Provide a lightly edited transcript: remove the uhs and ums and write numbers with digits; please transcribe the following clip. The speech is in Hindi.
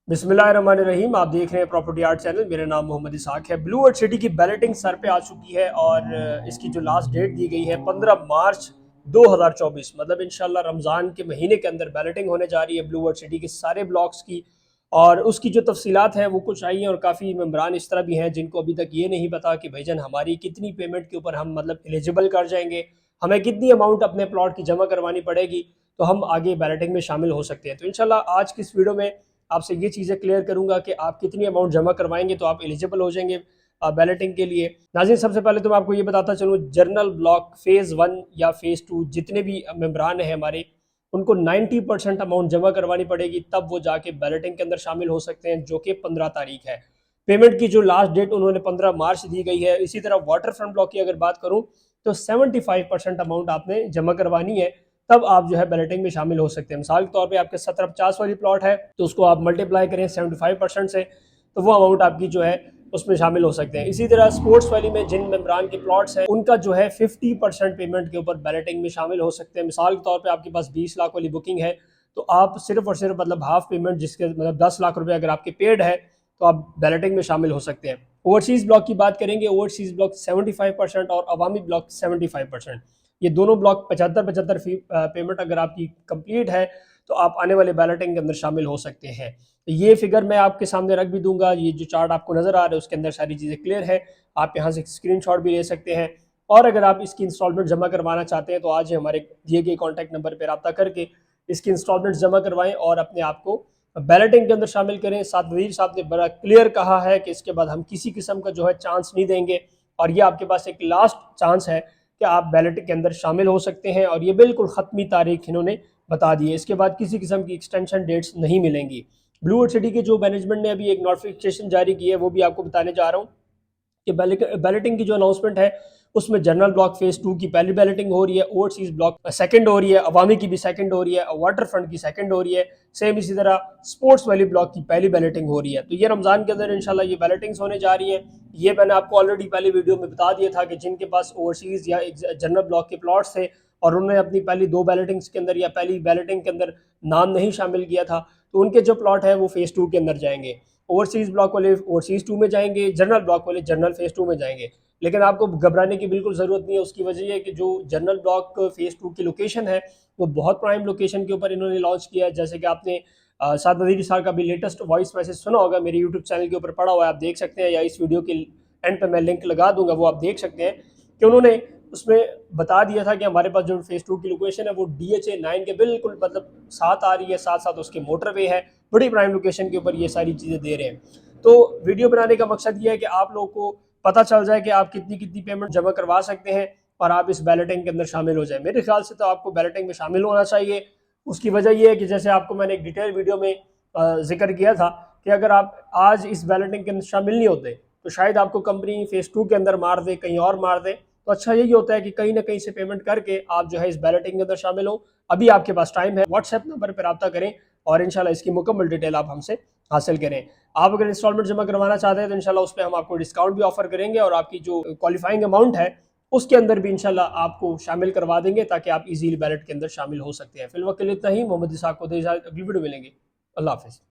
बिस्मिल्लाहिर्रहमानिर्रहीम। आप देख रहे हैं प्रॉपर्टी आर्ट चैनल। मेरा नाम मोहम्मद इसाक है। ब्लू वर्ल्ड सिटी की बैलेटिंग सर पे आ चुकी है और इसकी जो लास्ट डेट दी गई है 15 मार्च 2024, मतलब इंशाल्लाह रमज़ान के महीने के अंदर बैलेटिंग होने जा रही है ब्लू वर्ल्ड सिटी के सारे ब्लॉक्स की। और उसकी जो तफसीलात हैं वो कुछ आई हैं और काफ़ी मेम्बरान इस तरह भी हैं जिनको अभी तक ये नहीं पता कि भाईजान हमारी कितनी पेमेंट के ऊपर हम मतलब एलिजिबल कर जाएंगे, हमें कितनी अमाउंट अपने प्लॉट की जमा करवानी पड़ेगी, तो हम आगे बैलेटिंग में शामिल हो सकते हैं। तो इंशाल्लाह आज की इस वीडियो में आपसे ये चीज़ें क्लियर करूंगा कि आप कितनी अमाउंट जमा करवाएंगे तो आप एलिजिबल हो जाएंगे बैलेटिंग के लिए। नाज़रीन, सबसे पहले तो मैं आपको ये बताता चलूँ, जर्नल ब्लॉक फेज़ 1 या फेज़ 2 जितने भी मेम्बरान हैं हमारे, उनको 90% अमाउंट जमा करवानी पड़ेगी, तब वो जाके बैलेटिंग के अंदर शामिल हो सकते हैं, जो कि 15 तारीख है। पेमेंट की जो लास्ट डेट उन्होंने 15 मार्च दी गई है। इसी तरह वाटर फ्रंट ब्लॉक की अगर बात करूँ तो 75% अमाउंट आपने जमा करवानी है, तब आप जो है बैलेटिंग में शामिल हो सकते हैं। मिसाल के तौर पे आपके 1750 वाली प्लॉट है तो उसको आप मल्टीप्लाई करें 75% से, तो वो अमाउंट आपकी जो है उसमें शामिल हो सकते हैं। इसी तरह स्पोर्ट्स वैली में जिन मेम्बरान के प्लॉट्स हैं उनका जो है 50% पेमेंट के ऊपर बैलेटिंग में शामिल हो सकते हैं। मिसाल के तौर पे आपके पास 20 लाख वाली बुकिंग है तो आप सिर्फ और सिर्फ मतलब हाफ पेमेंट, जिसके मतलब 10 लाख रुपए अगर आपके पेड है तो आप बैलेटिंग में शामिल हो सकते हैं। ओवरसीज ब्लॉक की बात करेंगे, ओवरसीज ब्लॉक 75% और अवामी ब्लॉक 75%, ये दोनों ब्लॉक 75-75 पेमेंट अगर आपकी कंप्लीट है तो आप आने वाले बैलेटिंग के अंदर शामिल हो सकते हैं। ये फिगर मैं आपके सामने रख भी दूंगा, ये जो चार्ट आपको नजर आ रहा है उसके अंदर सारी चीज़ें क्लियर है, आप यहाँ से स्क्रीनशॉट भी ले सकते हैं। और अगर आप इसकी इंस्टॉलमेंट जमा करवाना चाहते हैं तो आज ही हमारे दिए गए कॉन्टैक्ट नंबर पर रब्ता करके इसकी इंस्टॉलमेंट जमा करवाएं और अपने आप को बैलेटिंग के अंदर शामिल करें। साथ वजीर साहब ने बड़ा क्लियर कहा है कि इसके बाद हम किसी किस्म का जो है चांस नहीं देंगे और ये आपके पास एक लास्ट चांस है कि आप बैलेट के अंदर शामिल हो सकते हैं, और ये बिल्कुल ख़त्मी तारीख इन्होंने बता दी है। इसके बाद किसी किस्म की एक्सटेंशन डेट्स नहीं मिलेंगी। ब्लू वर्ल्ड सिटी के जो मैनेजमेंट ने अभी एक नोटिफिकेशन जारी की है वो भी आपको बताने जा रहा हूँ कि बैलेटिंग की जो अनाउंसमेंट है उसमें जनरल ब्लॉक फेज 2 की पहली बैलेटिंग हो रही है, ओवरसीज ब्लॉक सेकंड हो रही है, अवामी की भी सेकंड हो रही है, वाटर फ्रंट की सेकंड हो रही है, सेम इसी तरह स्पोर्ट्स वैली ब्लॉक की पहली बैलेटिंग हो रही है। तो ये रमजान के अंदर इंशाल्लाह ये बैलेटिंग्स होने जा रही है। ये मैंने आपको ऑलरेडी पहले वीडियो में बता दिया था कि जिनके पास ओवरसीज या जनरल ब्लॉक के प्लॉट्स थे और उन्होंने अपनी पहली 2 बैलेटिंग्स के अंदर या पहली बैलेटिंग के अंदर नाम नहीं शामिल किया था तो उनके जो प्लॉट है वो फेज 2 के अंदर जाएंगे। ओवरसीज ब्लॉक वाले ओवरसीज 2 में जाएंगे, जनरल ब्लॉक वाले जनरल फेज 2 में जाएंगे। लेकिन आपको घबराने की बिल्कुल ज़रूरत नहीं है। उसकी वजह यह है कि जो जनरल ब्लॉक फेज 2 की लोकेशन है वो बहुत प्राइम लोकेशन के ऊपर इन्होंने लॉन्च किया है। जैसे कि आपने साद नज़ीर साहब का भी लेटेस्ट वॉइस मैसेज सुना होगा, मेरे यूट्यूब चैनल के ऊपर पड़ा हुआ है, आप देख सकते हैं, या इस वीडियो के एंड पे मैं लिंक लगा दूंगा, वो आप देख सकते हैं कि उन्होंने उसमें बता दिया था कि हमारे पास जो फेज 2 की लोकेशन है वो DHA 9 के बिल्कुल मतलब साथ आ रही है, साथ साथ उसके मोटरवे है, बड़ी प्राइम लोकेशन के ऊपर ये सारी चीज़ें दे रहे हैं। तो वीडियो बनाने का मकसद ये है कि आप लोगों को पता चल जाए कि आप कितनी कितनी पेमेंट जमा करवा सकते हैं और आप इस बैलेटिंग के अंदर शामिल हो जाए। मेरे ख्याल से तो आपको बैलेटिंग में शामिल होना चाहिए। उसकी वजह यह है कि जैसे आपको मैंने एक डिटेल वीडियो में जिक्र किया था कि अगर आप आज इस बैलेटिंग के अंदर शामिल नहीं होते तो शायद आपको कंपनी फेज 2 के अंदर मार दे, कहीं और मार दे। तो अच्छा यही होता है कि कहीं ना कहीं से पेमेंट करके आप जो है इस बैलेटिंग के अंदर शामिल हो। अभी आपके पास टाइम है, व्हाट्सएप नंबर पर रब्ता करें और इंशाल्लाह इसकी मुकम्मल डिटेल आप हमसे हासिल करें। आप अगर इंस्टॉलमेंट जमा करवाना चाहते हैं तो इंशाल्लाह उस पर हम आपको डिस्काउंट भी ऑफर करेंगे और आपकी जो क्वालिफाइंग अमाउंट है उसके अंदर भी इंशाल्लाह आपको शामिल करवा देंगे ताकि आप इजीली बैलेट के अंदर शामिल हो सकते हैं। फिलहाल के लिए इतना ही। मोहम्मद इसाक को अगली वीडियो मिलेंगे। अल्लाह हाफिज़।